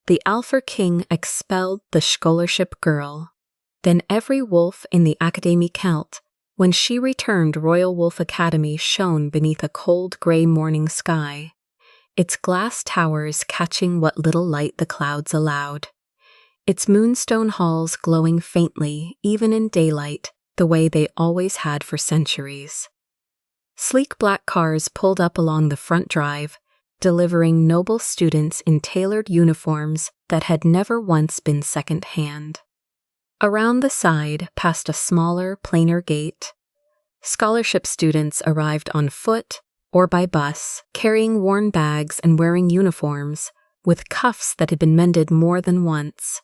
the Alpha King expelled the scholarship girl. Then every wolf in the Académie Celt, when she returned, Royal Wolf Academy shone beneath a cold grey morning sky, its glass towers catching what little light the clouds allowed, its moonstone halls glowing faintly even in daylight, the way they always had for centuries. Sleek black cars pulled up along the front drive, delivering noble students in tailored uniforms that had never once been second-hand. Around the side, past a smaller, plainer gate, scholarship students arrived on foot or by bus, carrying worn bags and wearing uniforms, with cuffs that had been mended more than once.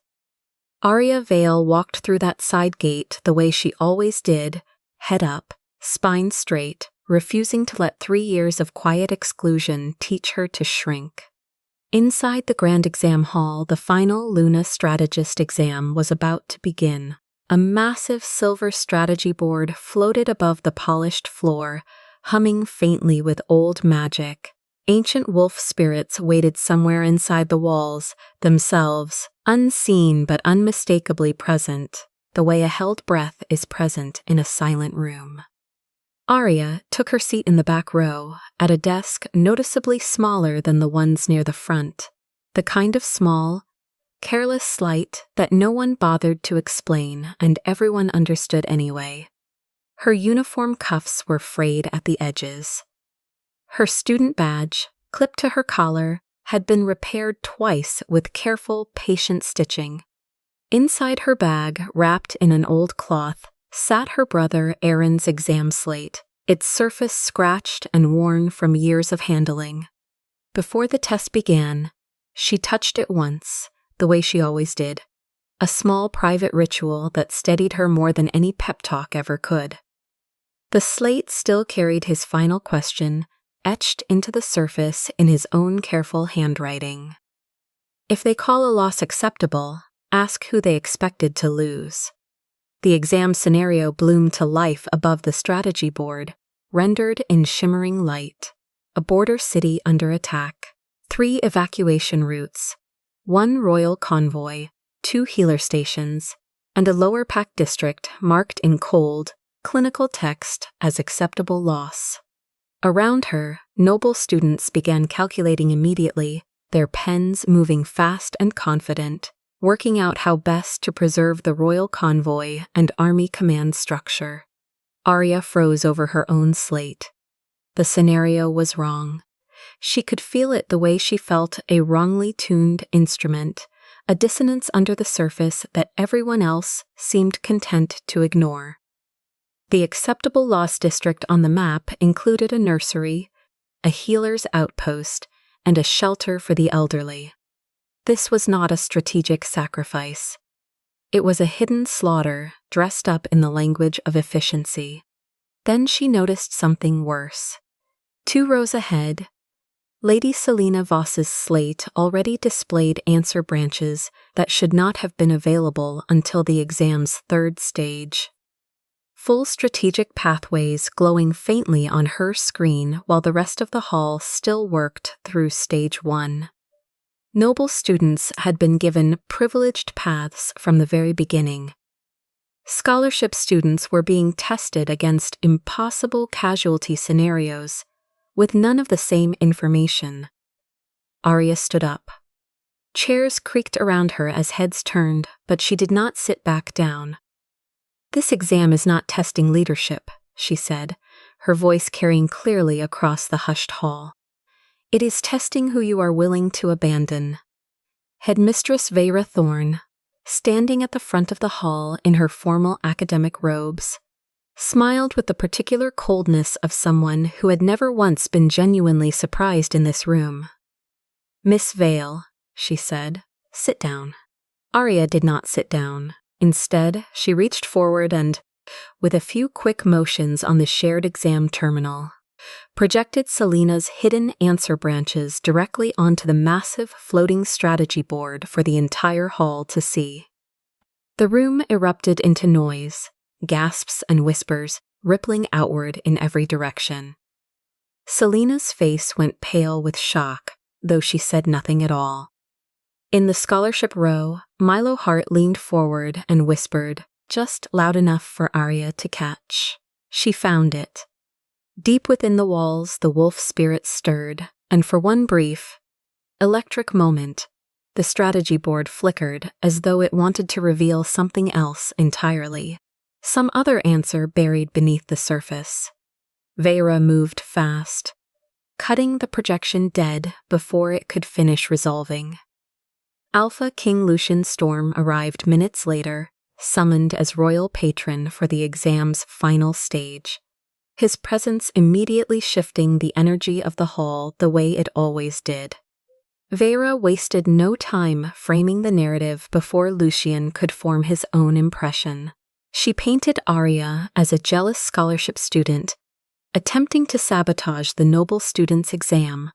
Arya Vale walked through that side gate the way she always did, head up, spine straight, refusing to let 3 years of quiet exclusion teach her to shrink. Inside the grand exam hall, the final Luna Strategist exam was about to begin. A massive silver strategy board floated above the polished floor, humming faintly with old magic. Ancient wolf spirits waited somewhere inside the walls, themselves unseen but unmistakably present, the way a held breath is present in a silent room. Arya took her seat in the back row, at a desk noticeably smaller than the ones near the front, the kind of small, careless slight that no one bothered to explain and everyone understood anyway. Her uniform cuffs were frayed at the edges. Her student badge, clipped to her collar, had been repaired twice with careful, patient stitching. Inside her bag, wrapped in an old cloth, sat her brother Aaron's exam slate, its surface scratched and worn from years of handling. Before the test began, she touched it once, the way she always did, a small private ritual that steadied her more than any pep talk ever could. The slate still carried his final question, etched into the surface in his own careful handwriting. If they call a loss acceptable, ask who they expected to lose. The exam scenario bloomed to life above the strategy board, rendered in shimmering light. A border city under attack, 3 evacuation routes, 1 royal convoy, 2 healer stations, and a lower pack district marked in cold, clinical text as acceptable loss. Around her, noble students began calculating immediately, their pens moving fast and confident, working out how best to preserve the royal convoy and army command structure. Arya froze over her own slate. The scenario was wrong. She could feel it the way she felt a wrongly tuned instrument, a dissonance under the surface that everyone else seemed content to ignore. The acceptable loss district on the map included a nursery, a healer's outpost, and a shelter for the elderly. This was not a strategic sacrifice. It was a hidden slaughter dressed up in the language of efficiency. Then she noticed something worse. 2 rows ahead, Lady Selena Voss's slate already displayed answer branches that should not have been available until the exam's 3rd stage. Full strategic pathways glowing faintly on her screen while the rest of the hall still worked through stage 1. Noble students had been given privileged paths from the very beginning. Scholarship students were being tested against impossible casualty scenarios, with none of the same information. Arya stood up. Chairs creaked around her as heads turned, but she did not sit back down. "This exam is not testing leadership," she said, her voice carrying clearly across the hushed hall. "It is testing who you are willing to abandon." Headmistress Vera Thorne, standing at the front of the hall in her formal academic robes, smiled with the particular coldness of someone who had never once been genuinely surprised in this room. "Miss Vale," she said, "sit down." Arya did not sit down. Instead, she reached forward and, with a few quick motions on the shared exam terminal, projected Selena's hidden answer branches directly onto the massive floating strategy board for the entire hall to see. The room erupted into noise, gasps and whispers rippling outward in every direction. Selena's face went pale with shock, though she said nothing at all. In the scholarship row, Milo Hart leaned forward and whispered, just loud enough for Arya to catch. She found it. Deep within the walls, the wolf spirit stirred, and for one brief, electric moment, the strategy board flickered as though it wanted to reveal something else entirely. Some other answer buried beneath the surface. Vera moved fast, cutting the projection dead before it could finish resolving. Alpha King Lucian Storm arrived minutes later, summoned as royal patron for the exam's final stage, his presence immediately shifting the energy of the hall the way it always did. Vera wasted no time framing the narrative before Lucian could form his own impression. She painted Arya as a jealous scholarship student, attempting to sabotage the noble student's exam,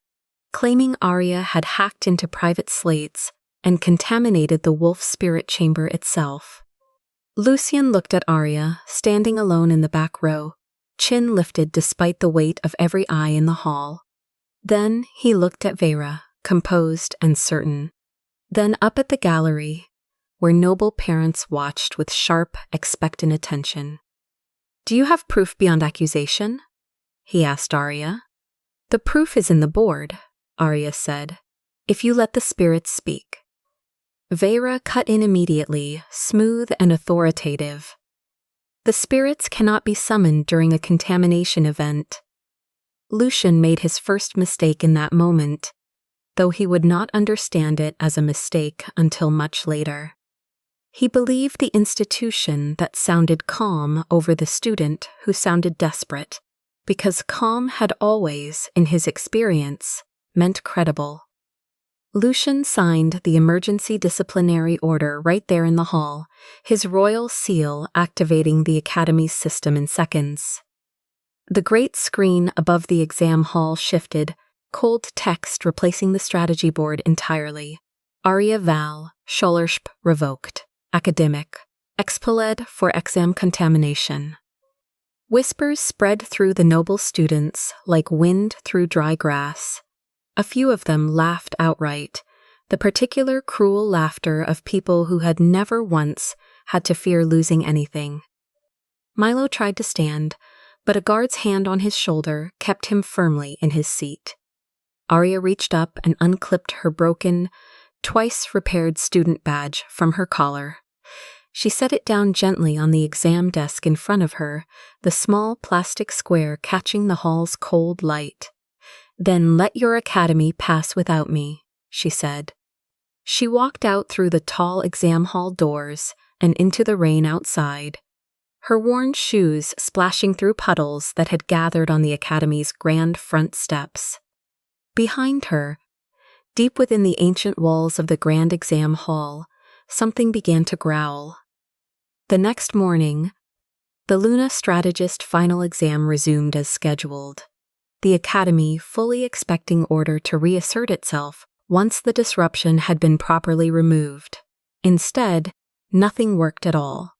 claiming Arya had hacked into private slates and contaminated the wolf spirit chamber itself. Lucian looked at Arya, standing alone in the back row, chin lifted despite the weight of every eye in the hall. Then he looked at Vera, composed and certain. Then up at the gallery, where noble parents watched with sharp, expectant attention. "Do you have proof beyond accusation?" he asked Arya. "The proof is in the board," Arya said, "if you let the spirits speak." Vera cut in immediately, smooth and authoritative. "The spirits cannot be summoned during a contamination event." Lucian made his first mistake in that moment, though he would not understand it as a mistake until much later. He believed the institution that sounded calm over the student who sounded desperate, because calm had always, in his experience, meant credible. Lucian signed the emergency disciplinary order right there in the hall, his royal seal activating the Academy's system in seconds. The great screen above the exam hall shifted, cold text replacing the strategy board entirely. Arya Vale, Scholarship revoked. Academic. Expelled for exam contamination. Whispers spread through the noble students like wind through dry grass. A few of them laughed outright, the particular cruel laughter of people who had never once had to fear losing anything. Milo tried to stand, but a guard's hand on his shoulder kept him firmly in his seat. Arya reached up and unclipped her broken, twice-repaired student badge from her collar. She set it down gently on the exam desk in front of her, the small plastic square catching the hall's cold light. "Then let your academy pass without me," she said. She walked out through the tall exam hall doors and into the rain outside, her worn shoes splashing through puddles that had gathered on the academy's grand front steps. Behind her, deep within the ancient walls of the grand exam hall, something began to growl. The next morning, the Luna Strategist final exam resumed as scheduled, the Academy fully expecting order to reassert itself once the disruption had been properly removed. Instead, nothing worked at all.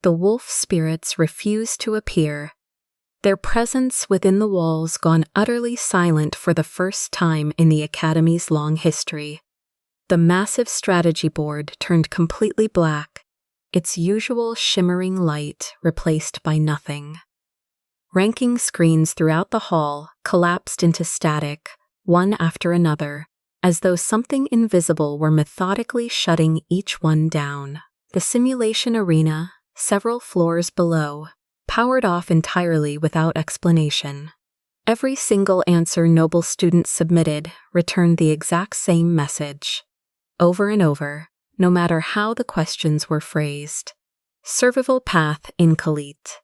The wolf spirits refused to appear, their presence within the walls gone utterly silent for the first time in the Academy's long history. The massive strategy board turned completely black, its usual shimmering light replaced by nothing. Ranking screens throughout the hall collapsed into static, one after another, as though something invisible were methodically shutting each one down. The simulation arena, several floors below, powered off entirely without explanation. Every single answer noble students submitted returned the exact same message. Over and over, no matter how the questions were phrased. Survival path incomplete.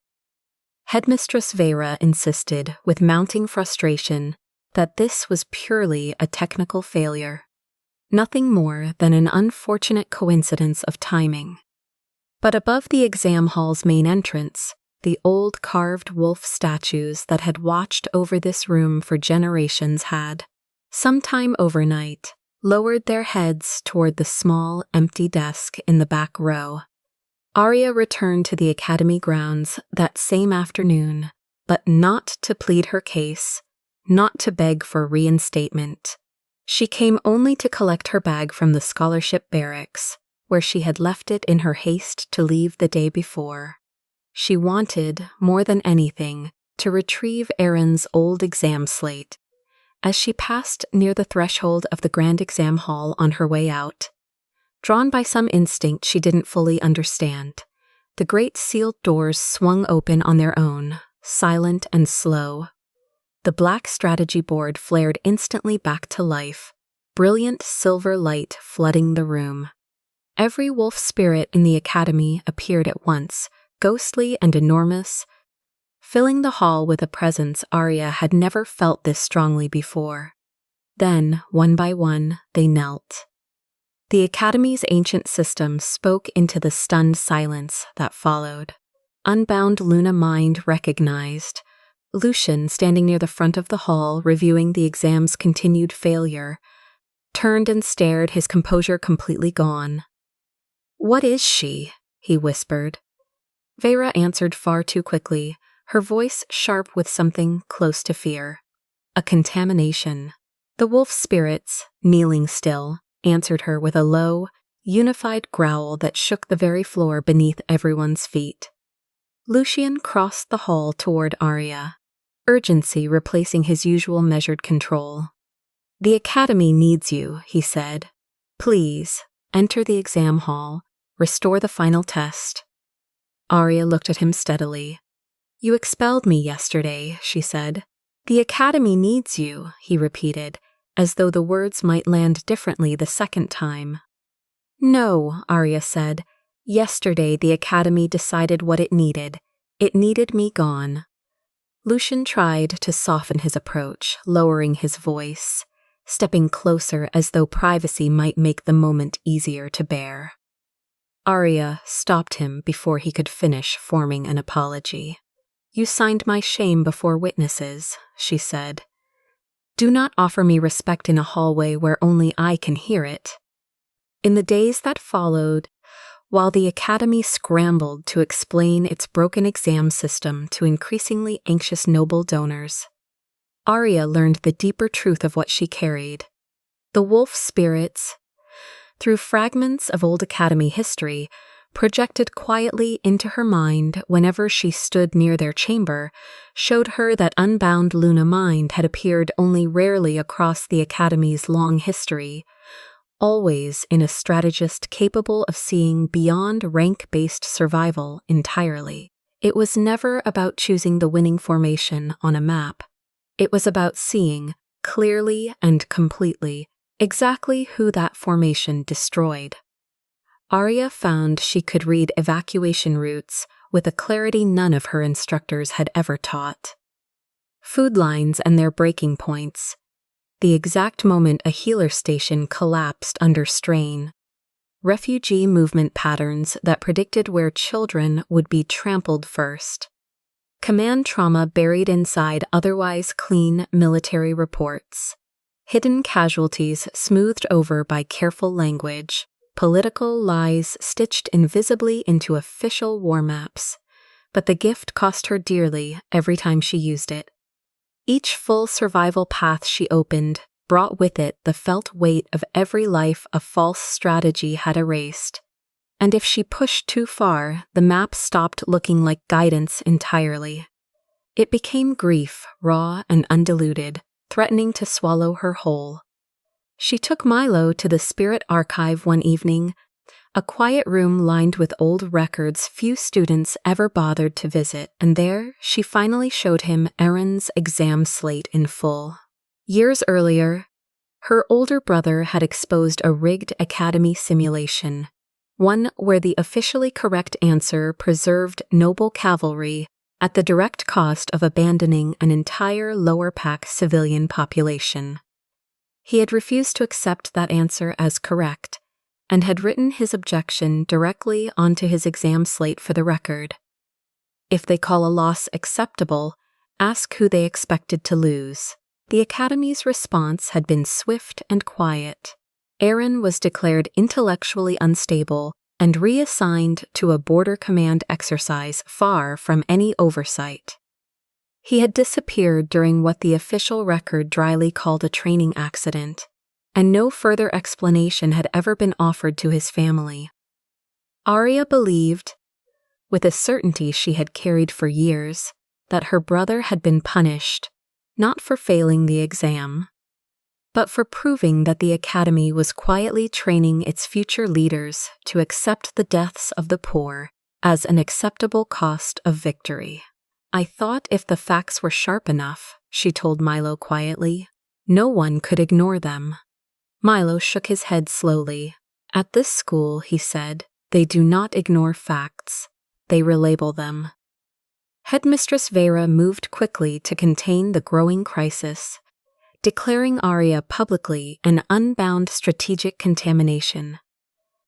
Headmistress Vera insisted, with mounting frustration, that this was purely a technical failure, nothing more than an unfortunate coincidence of timing. But above the exam hall's main entrance, the old carved wolf statues that had watched over this room for generations had, sometime overnight, lowered their heads toward the small, empty desk in the back row. Arya returned to the Academy grounds that same afternoon, but not to plead her case, not to beg for reinstatement. She came only to collect her bag from the scholarship barracks, where she had left it in her haste to leave the day before. She wanted, more than anything, to retrieve Erin's old exam slate. As she passed near the threshold of the grand exam hall on her way out, drawn by some instinct she didn't fully understand, the great sealed doors swung open on their own, silent and slow. The black strategy board flared instantly back to life, brilliant silver light flooding the room. Every wolf spirit in the academy appeared at once, ghostly and enormous, filling the hall with a presence Arya had never felt this strongly before. Then, one by one, they knelt. The academy's ancient system spoke into the stunned silence that followed. Unbound Luna Mind recognized Lucian, standing near the front of the hall, reviewing the exam's continued failure, turned and stared, his composure completely gone. "What is she?" he whispered. Vera answered far too quickly, her voice sharp with something close to fear. "A contamination." The wolf spirits, kneeling still, answered her with a low, unified growl that shook the very floor beneath everyone's feet. Lucian crossed the hall toward Arya, urgency replacing his usual measured control. "The academy needs you," he said. "Please, enter the exam hall, restore the final test." Arya looked at him steadily. "You expelled me yesterday," she said. "The academy needs you," he repeated, as though the words might land differently the second time. "No," Arya said. "Yesterday the academy decided what it needed. It needed me gone." Lucian tried to soften his approach, lowering his voice, stepping closer as though privacy might make the moment easier to bear. Arya stopped him before he could finish forming an apology. "You signed my shame before witnesses," she said. "Do not offer me respect in a hallway where only I can hear it." In the days that followed, while the academy scrambled to explain its broken exam system to increasingly anxious noble donors, Arya learned the deeper truth of what she carried. The wolf spirits, through fragments of old academy history, projected quietly into her mind whenever she stood near their chamber, showed her that unbound Luna Mind had appeared only rarely across the academy's long history, always in a strategist capable of seeing beyond rank-based survival entirely. It was never about choosing the winning formation on a map. It was about seeing, clearly and completely, exactly who that formation destroyed. Arya found she could read evacuation routes with a clarity none of her instructors had ever taught. Food lines and their breaking points, the exact moment a healer station collapsed under strain, refugee movement patterns that predicted where children would be trampled first, command trauma buried inside otherwise clean military reports, hidden casualties smoothed over by careful language, political lies stitched invisibly into official war maps, but the gift cost her dearly every time she used it. Each full survival path she opened brought with it the felt weight of every life a false strategy had erased, and if she pushed too far, the map stopped looking like guidance entirely. It became grief, raw and undiluted, threatening to swallow her whole. She took Milo to the Spirit Archive one evening, a quiet room lined with old records few students ever bothered to visit, and there she finally showed him Erin's exam slate in full. Years earlier, her older brother had exposed a rigged academy simulation, one where the officially correct answer preserved noble cavalry at the direct cost of abandoning an entire lower pack civilian population. He had refused to accept that answer as correct, and had written his objection directly onto his exam slate for the record. If they call a loss acceptable, ask who they expected to lose. The Academy's response had been swift and quiet. Erin was declared intellectually unstable and reassigned to a border command exercise far from any oversight. He had disappeared during what the official record dryly called a training accident, and no further explanation had ever been offered to his family. Arya believed, with a certainty she had carried for years, that her brother had been punished, not for failing the exam, but for proving that the Academy was quietly training its future leaders to accept the deaths of the poor as an acceptable cost of victory. "I thought if the facts were sharp enough," she told Milo quietly, "no one could ignore them." Milo shook his head slowly. "At this school," he said, "they do not ignore facts. They relabel them." Headmistress Vera moved quickly to contain the growing crisis, declaring Arya publicly an unbound strategic contamination,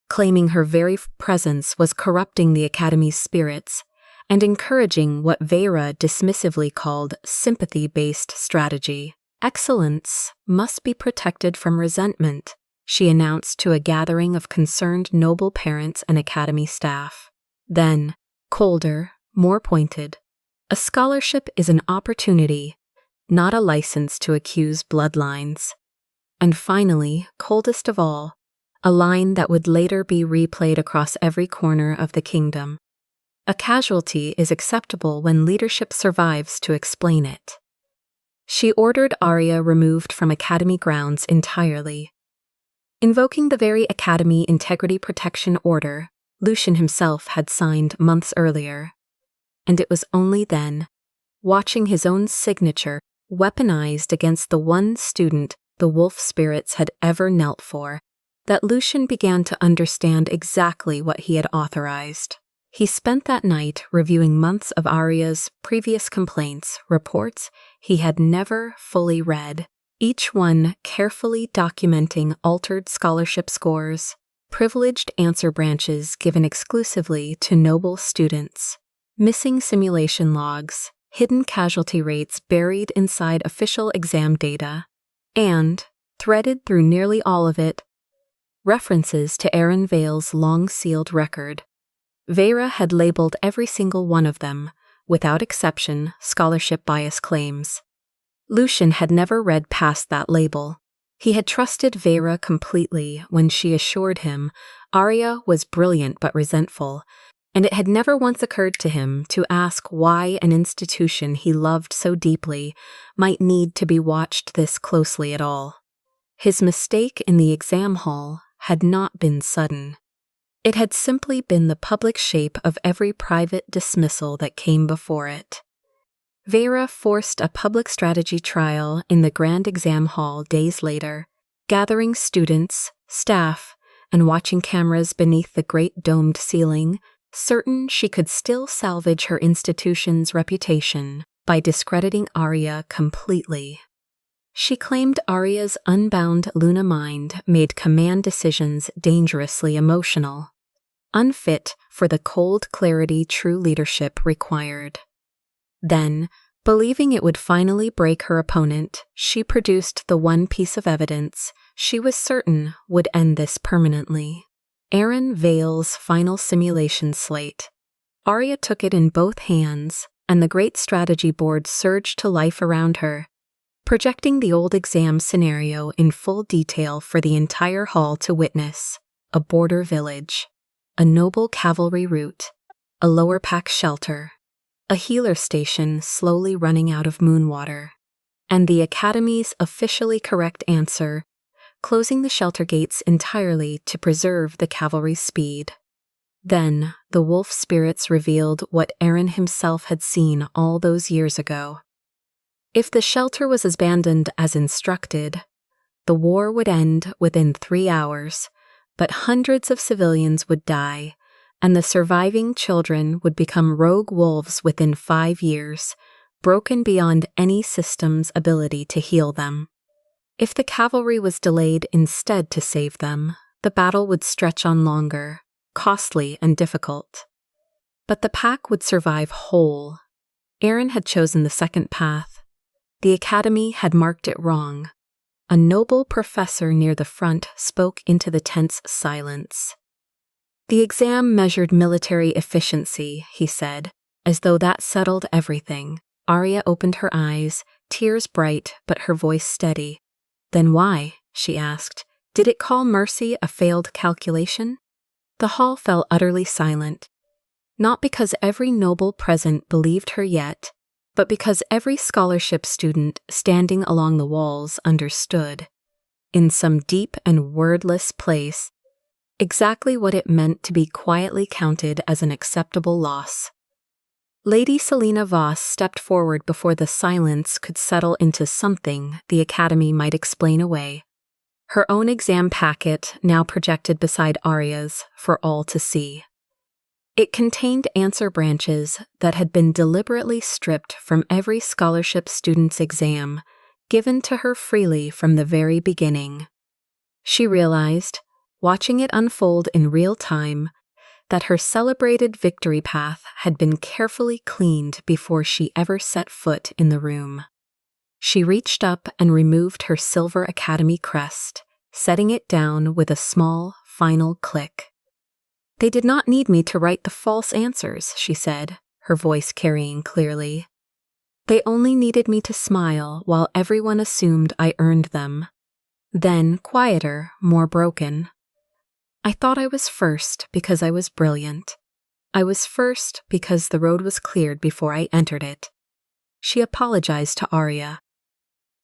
claiming her very presence was corrupting the Academy's spirits and encouraging what Vera dismissively called sympathy-based strategy. "Excellence must be protected from resentment," she announced to a gathering of concerned noble parents and Academy staff. Then, colder, more pointed, "A scholarship is an opportunity, not a license to accuse bloodlines." And finally, coldest of all, a line that would later be replayed across every corner of the kingdom. "A casualty is acceptable when leadership survives to explain it." She ordered Arya removed from Academy grounds entirely, invoking the very Academy Integrity Protection Order Lucian himself had signed months earlier. And it was only then, watching his own signature weaponized against the one student the wolf spirits had ever knelt for, that Lucian began to understand exactly what he had authorized. He spent that night reviewing months of Arya's previous complaints, reports he had never fully read, each one carefully documenting altered scholarship scores, privileged answer branches given exclusively to noble students, missing simulation logs, hidden casualty rates buried inside official exam data, and, threaded through nearly all of it, references to Aaron Vale's long-sealed record. Vera had labeled every single one of them, without exception, scholarship bias claims. Lucian had never read past that label. He had trusted Vera completely when she assured him Arya was brilliant but resentful, and it had never once occurred to him to ask why an institution he loved so deeply might need to be watched this closely at all. His mistake in the exam hall had not been sudden. It had simply been the public shape of every private dismissal that came before it. Vera forced a public strategy trial in the grand exam hall days later, gathering students, staff, and watching cameras beneath the great domed ceiling, certain she could still salvage her institution's reputation by discrediting Arya completely. She claimed Arya's unbound Luna mind made command decisions dangerously emotional, unfit for the cold clarity true leadership required. Then, believing it would finally break her opponent, she produced the one piece of evidence she was certain would end this permanently. Aaron Vale's final simulation slate. Arya took it in both hands, and the great strategy board surged to life around her, projecting the old exam scenario in full detail for the entire hall to witness. A border village, a noble cavalry route, a lower pack shelter, a healer station slowly running out of moonwater, and the Academy's officially correct answer, closing the shelter gates entirely to preserve the cavalry's speed. Then, the wolf spirits revealed what Aaron himself had seen all those years ago. If the shelter was abandoned as instructed, the war would end within 3 hours, but hundreds of civilians would die, and the surviving children would become rogue wolves within 5 years, broken beyond any system's ability to heal them. If the cavalry was delayed instead to save them, the battle would stretch on longer, costly and difficult. But the pack would survive whole. Aaron had chosen the second path. The Academy had marked it wrong. A noble professor near the front spoke into the tense silence. The exam measured military efficiency, he said, as though that settled everything. Arya opened her eyes, tears bright but her voice steady. Then why? she asked. "Did it call mercy a failed calculation?" The hall fell utterly silent, not because every noble present believed her yet, but because every scholarship student standing along the walls understood, in some deep and wordless place, exactly what it meant to be quietly counted as an acceptable loss. Lady Selina Voss stepped forward before the silence could settle into something the Academy might explain away. Her own exam packet now projected beside Arya's for all to see. It contained answer branches that had been deliberately stripped from every scholarship student's exam, given to her freely from the very beginning. She realized, watching it unfold in real time, that her celebrated victory path had been carefully cleaned before she ever set foot in the room. She reached up and removed her Silver Academy crest, setting it down with a small, final click. "They did not need me to write the false answers," she said, her voice carrying clearly. "They only needed me to smile while everyone assumed I earned them." Then, quieter, more broken, "I thought I was first because I was brilliant. I was first because the road was cleared before I entered it." She apologized to Arya.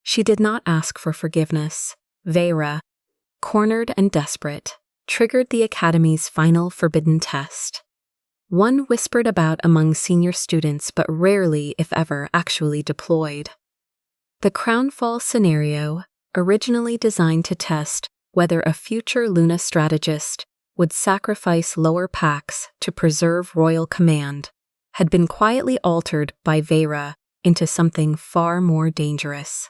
She did not ask for forgiveness. Vale, cornered and desperate, triggered the Academy's final forbidden test. One whispered about among senior students but rarely, if ever, actually deployed. The Crownfall scenario, originally designed to test whether a future Luna strategist would sacrifice lower packs to preserve royal command, had been quietly altered by Vale into something far more dangerous.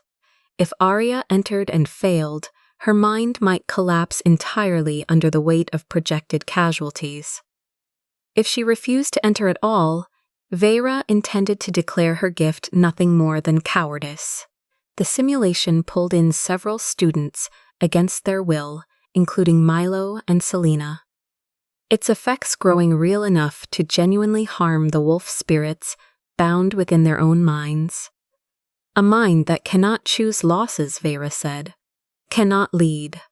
If Arya entered and failed, her mind might collapse entirely under the weight of projected casualties. If she refused to enter at all, Vale intended to declare her gift nothing more than cowardice. The simulation pulled in several students against their will, including Milo and Selina. Its effects growing real enough to genuinely harm the wolf spirits bound within their own minds. "A mind that cannot choose losses," Vale said. "Cannot lead."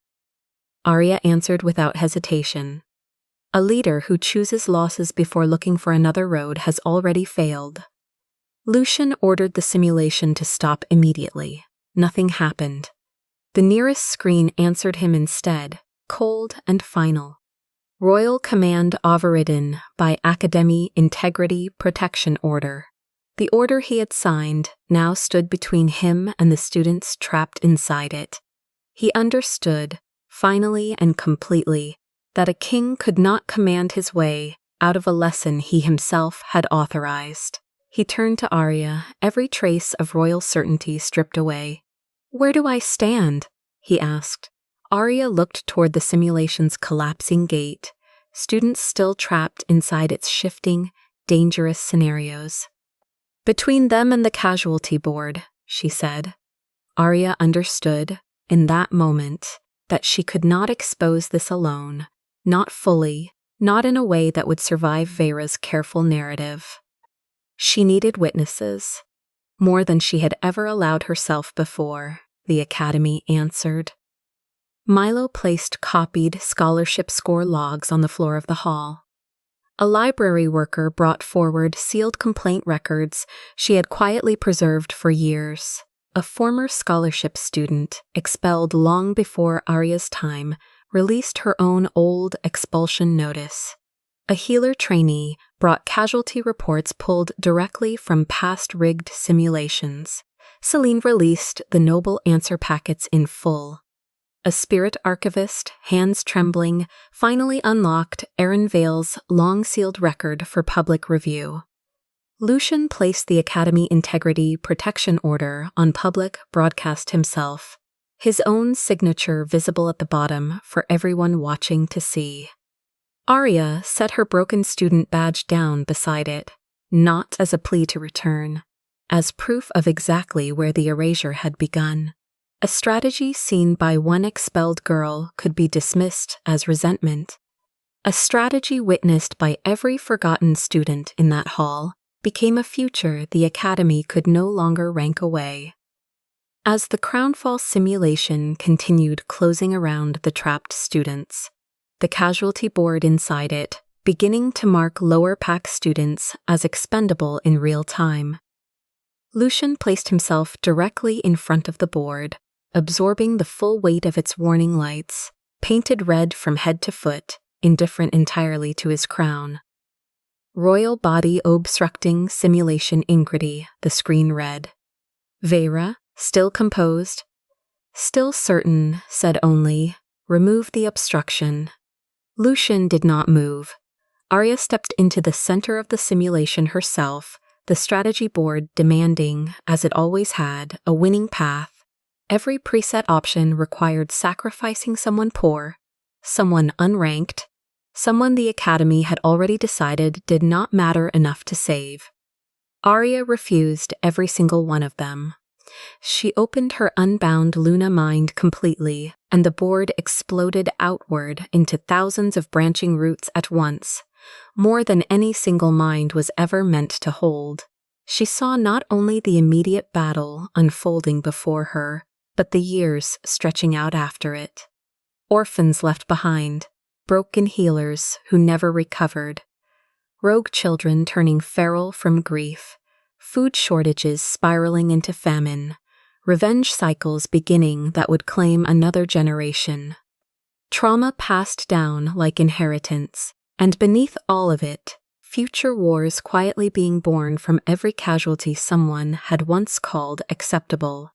Arya answered without hesitation. "A leader who chooses losses before looking for another road has already failed." Lucian ordered the simulation to stop immediately. Nothing happened. The nearest screen answered him instead, cold and final. "Royal Command overridden by Academy Integrity Protection Order." The order he had signed now stood between him and the students trapped inside it. He understood, finally and completely, that a king could not command his way out of a lesson he himself had authorized. He turned to Arya, every trace of royal certainty stripped away. "Where do I stand?" he asked. Arya looked toward the simulation's collapsing gate, students still trapped inside its shifting, dangerous scenarios. "Between them and the casualty board," she said. Arya understood, in that moment, that she could not expose this alone, not fully, not in a way that would survive Vale's careful narrative. She needed witnesses, more than she had ever allowed herself before, the Academy answered. Milo placed copied scholarship score logs on the floor of the hall. A library worker brought forward sealed complaint records she had quietly preserved for years. A former scholarship student, expelled long before Arya's time, released her own old expulsion notice. A healer trainee brought casualty reports pulled directly from past rigged simulations. Celine released the noble answer packets in full. A spirit archivist, hands trembling, finally unlocked Aaron Vale's long-sealed record for public review. Lucian placed the Academy Integrity Protection Order on public broadcast himself, his own signature visible at the bottom for everyone watching to see. Arya set her broken student badge down beside it, not as a plea to return, as proof of exactly where the erasure had begun. A strategy seen by one expelled girl could be dismissed as resentment. A strategy witnessed by every forgotten student in that hall became a future the Academy could no longer rank away. As the Crownfall simulation continued closing around the trapped students, the casualty board inside it beginning to mark lower pack students as expendable in real time. Lucian placed himself directly in front of the board, absorbing the full weight of its warning lights, painted red from head to foot, indifferent entirely to his crown. Royal body obstructing simulation ingrity, the screen read. Vera, still composed, still certain, said only, remove the obstruction. Lucian did not move. Arya stepped into the center of the simulation herself, the strategy board demanding, as it always had, a winning path. Every preset option required sacrificing someone poor, someone unranked, someone the Academy had already decided did not matter enough to save. Arya refused every single one of them. She opened her unbound Luna mind completely, and the board exploded outward into thousands of branching roots at once, more than any single mind was ever meant to hold. She saw not only the immediate battle unfolding before her, but the years stretching out after it. Orphans left behind, broken healers who never recovered, rogue children turning feral from grief, food shortages spiraling into famine, revenge cycles beginning that would claim another generation. Trauma passed down like inheritance, and beneath all of it, future wars quietly being born from every casualty someone had once called acceptable.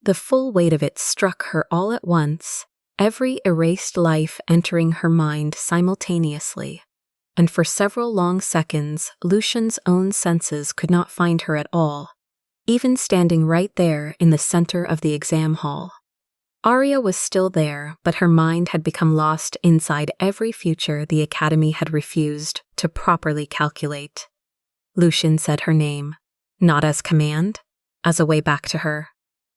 The full weight of it struck her all at once, every erased life entering her mind simultaneously, and for several long seconds Lucian's own senses could not find her at all, even standing right there in the center of the exam hall. Arya was still there, but her mind had become lost inside every future the Academy had refused to properly calculate. Lucian said her name, not as command, as a way back to her.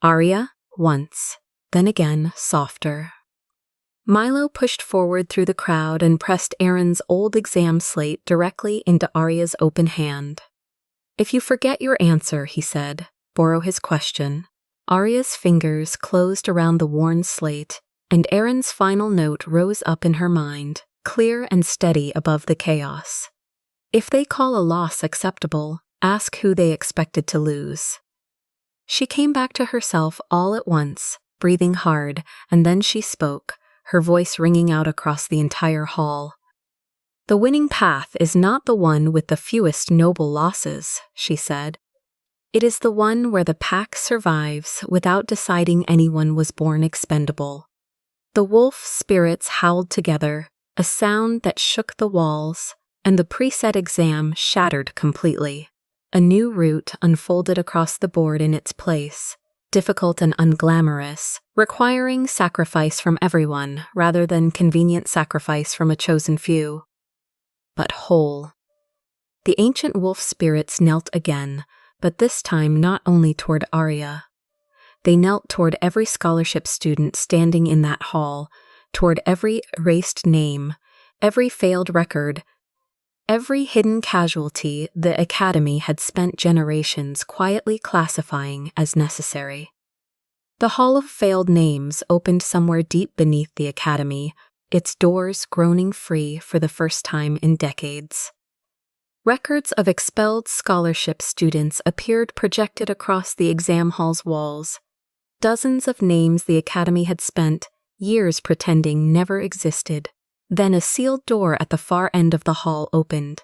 Arya, once, then again softer. Milo pushed forward through the crowd and pressed Aaron's old exam slate directly into Arya's open hand. If you forget your answer, he said, borrow his question. Arya's fingers closed around the worn slate, and Aaron's final note rose up in her mind, clear and steady above the chaos. If they call a loss acceptable, ask who they expected to lose. She came back to herself all at once, breathing hard, and then she spoke, her voice ringing out across the entire hall. The winning path is not the one with the fewest noble losses, she said. It is the one where the pack survives without deciding anyone was born expendable. The wolf spirits howled together, a sound that shook the walls, and the preset exam shattered completely. A new route unfolded across the board in its place, difficult and unglamorous, requiring sacrifice from everyone rather than convenient sacrifice from a chosen few. But whole. The ancient wolf spirits knelt again, but this time not only toward Arya. They knelt toward every scholarship student standing in that hall, toward every erased name, every failed record, every hidden casualty the Academy had spent generations quietly classifying as necessary. The Hall of Failed Names opened somewhere deep beneath the Academy, its doors groaning free for the first time in decades. Records of expelled scholarship students appeared projected across the exam hall's walls. Dozens of names the Academy had spent years pretending never existed. Then a sealed door at the far end of the hall opened.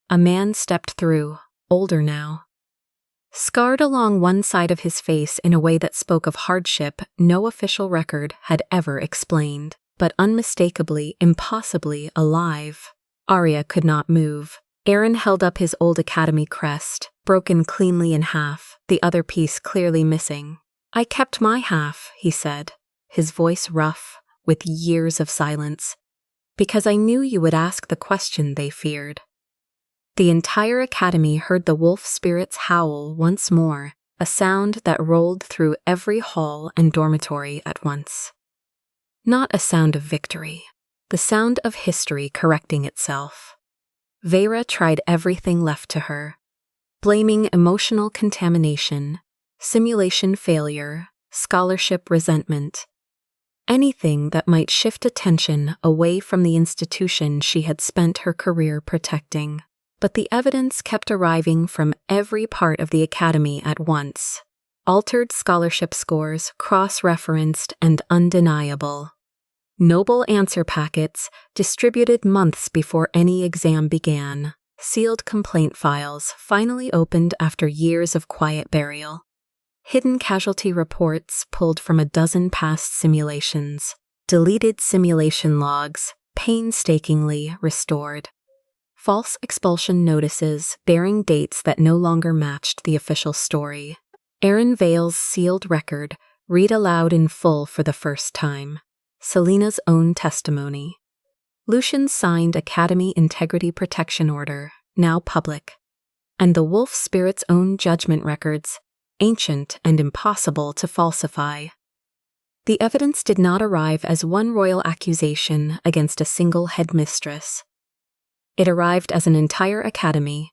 A man stepped through, older now. Scarred along one side of his face in a way that spoke of hardship no official record had ever explained, but unmistakably, impossibly alive. Arya could not move. Aaron held up his old Academy crest, broken cleanly in half, the other piece clearly missing. I kept my half, he said, his voice rough, with years of silence, because I knew you would ask the question they feared. The entire Academy heard the wolf spirits howl once more, a sound that rolled through every hall and dormitory at once. Not a sound of victory, the sound of history correcting itself. Vera tried everything left to her, blaming emotional contamination, simulation failure, scholarship resentment. Anything that might shift attention away from the institution she had spent her career protecting. But the evidence kept arriving from every part of the academy at once. Altered scholarship scores, cross-referenced and undeniable. Noble answer packets distributed months before any exam began. Sealed complaint files finally opened after years of quiet burial. Hidden casualty reports pulled from a dozen past simulations. Deleted simulation logs, painstakingly restored. False expulsion notices bearing dates that no longer matched the official story. Aaron Vale's sealed record, read aloud in full for the first time. Selena's own testimony. Lucian's signed Academy Integrity Protection Order, now public. And the wolf spirit's own judgment records, ancient and impossible to falsify. The evidence did not arrive as one royal accusation against a single headmistress. It arrived as an entire academy,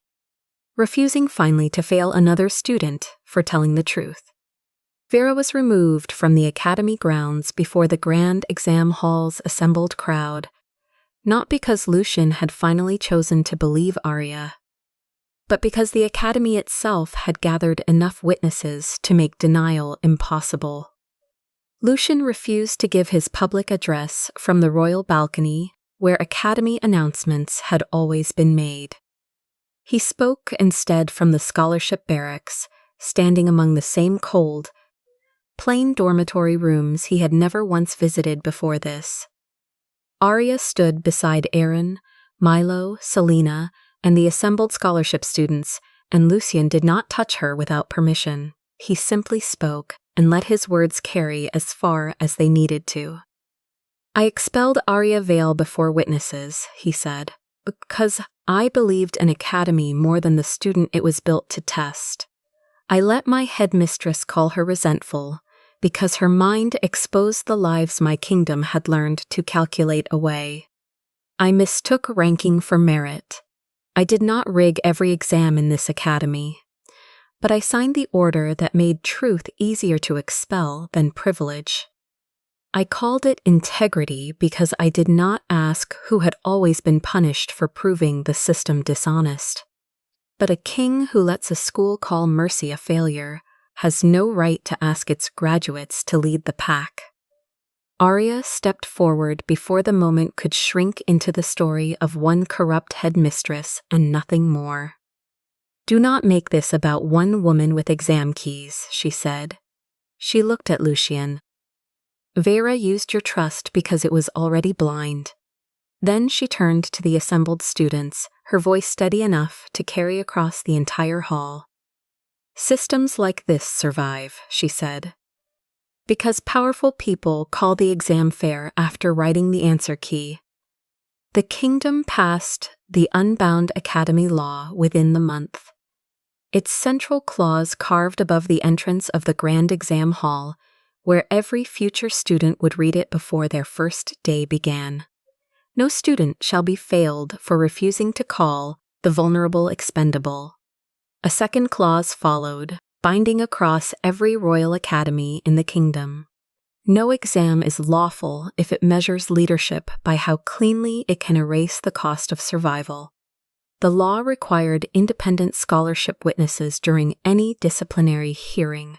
refusing finally to fail another student for telling the truth. Vera was removed from the academy grounds before the grand exam hall's assembled crowd, not because Lucian had finally chosen to believe Arya, but because the academy itself had gathered enough witnesses to make denial impossible. Lucian refused to give his public address from the royal balcony where academy announcements had always been made. He spoke instead from the scholarship barracks, standing among the same cold, plain dormitory rooms he had never once visited before this. Arya stood beside Aaron, Milo, Selena, and the assembled scholarship students, and Lucian did not touch her without permission. He simply spoke and let his words carry as far as they needed to. I expelled Arya Vale before witnesses, he said, because I believed an academy more than the student it was built to test. I let my headmistress call her resentful, because her mind exposed the lives my kingdom had learned to calculate away. I mistook ranking for merit. I did not rig every exam in this academy, but I signed the order that made truth easier to expel than privilege. I called it integrity because I did not ask who had always been punished for proving the system dishonest. But a king who lets a school call mercy a failure has no right to ask its graduates to lead the pack. Arya stepped forward before the moment could shrink into the story of one corrupt headmistress and nothing more. Do not make this about one woman with exam keys, she said. She looked at Lucian. Vera used your trust because it was already blind. Then she turned to the assembled students, her voice steady enough to carry across the entire hall. Systems like this survive, she said. Because powerful people call the exam fair after writing the answer key. The kingdom passed the Unbound Academy law within the month. Its central clause carved above the entrance of the grand exam hall, where every future student would read it before their first day began. No student shall be failed for refusing to call the vulnerable expendable. A second clause followed, binding across every royal academy in the kingdom. No exam is lawful if it measures leadership by how cleanly it can erase the cost of survival. The law required independent scholarship witnesses during any disciplinary hearing.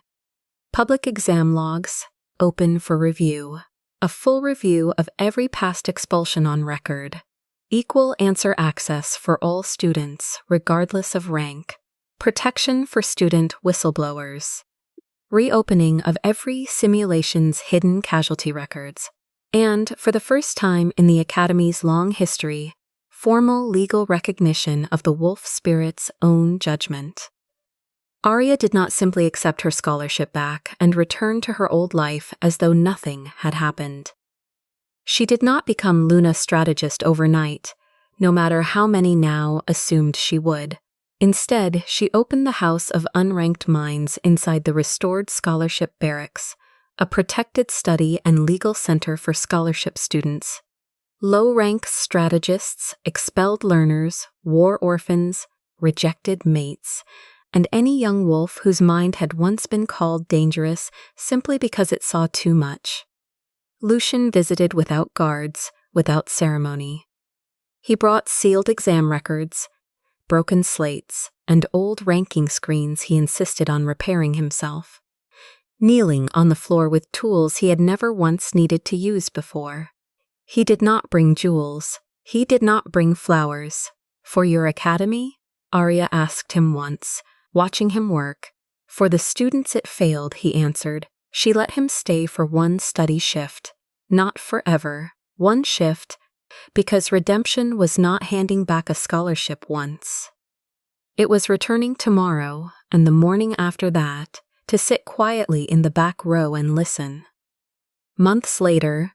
Public exam logs, open for review. A full review of every past expulsion on record. Equal answer access for all students, regardless of rank. Protection for student whistleblowers. Reopening of every simulation's hidden casualty records. And, for the first time in the Academy's long history, formal legal recognition of the wolf spirit's own judgment. Arya did not simply accept her scholarship back and return to her old life as though nothing had happened. She did not become Luna strategist overnight, no matter how many now assumed she would. Instead, she opened the House of Unranked Minds inside the restored scholarship barracks, a protected study and legal center for scholarship students. Low-rank strategists, expelled learners, war orphans, rejected mates, and any young wolf whose mind had once been called dangerous simply because it saw too much. Lucian visited without guards, without ceremony. He brought sealed exam records, broken slates, and old ranking screens he insisted on repairing himself, kneeling on the floor with tools he had never once needed to use before. He did not bring jewels. He did not bring flowers. "For your academy?" Arya asked him once, watching him work. "For the students it failed," he answered. She let him stay for one study shift. Not forever. One shift, because redemption was not handing back a scholarship once. It was returning tomorrow, and the morning after that, to sit quietly in the back row and listen. Months later,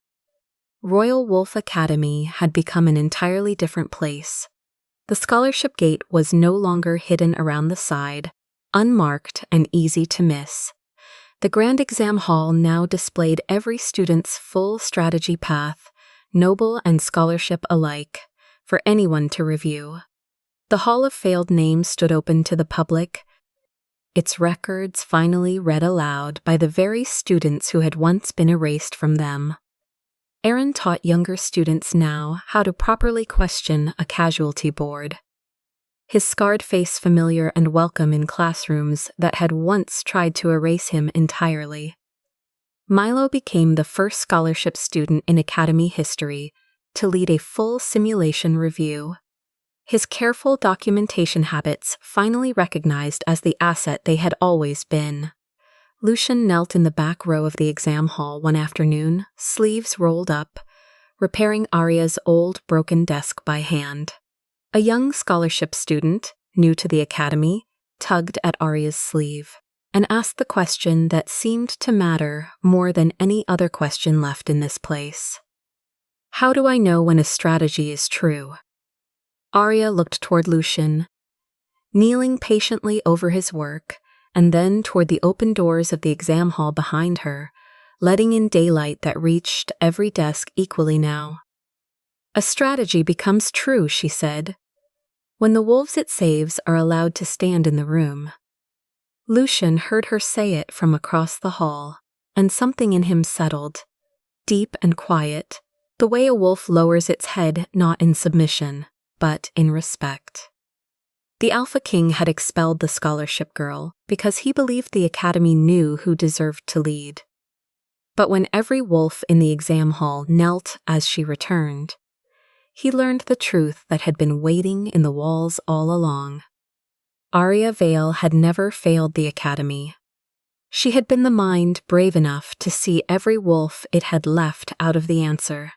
Royal Wolf Academy had become an entirely different place. The scholarship gate was no longer hidden around the side, unmarked and easy to miss. The grand exam hall now displayed every student's full strategy path, noble and scholarship alike, for anyone to review. The Hall of Failed Names stood open to the public, its records finally read aloud by the very students who had once been erased from them. Aaron taught younger students now how to properly question a casualty board. His scarred face familiar and welcome in classrooms that had once tried to erase him entirely. Milo became the first scholarship student in Academy history to lead a full simulation review. His careful documentation habits finally recognized as the asset they had always been. Lucian knelt in the back row of the exam hall one afternoon, sleeves rolled up, repairing Arya's old broken desk by hand. A young scholarship student, new to the academy, tugged at Arya's sleeve and asked the question that seemed to matter more than any other question left in this place. "How do I know when a strategy is true?" Arya looked toward Lucian, kneeling patiently over his work, and then toward the open doors of the exam hall behind her, letting in daylight that reached every desk equally now. "A strategy becomes true," she said, "when the wolves it saves are allowed to stand in the room." Lucian heard her say it from across the hall, and something in him settled, deep and quiet, the way a wolf lowers its head not in submission, but in respect. The Alpha King had expelled the scholarship girl because he believed the academy knew who deserved to lead. But when every wolf in the exam hall knelt as she returned, he learned the truth that had been waiting in the walls all along. Arya Vale had never failed the academy. She had been the mind brave enough to see every wolf it had left out of the answer.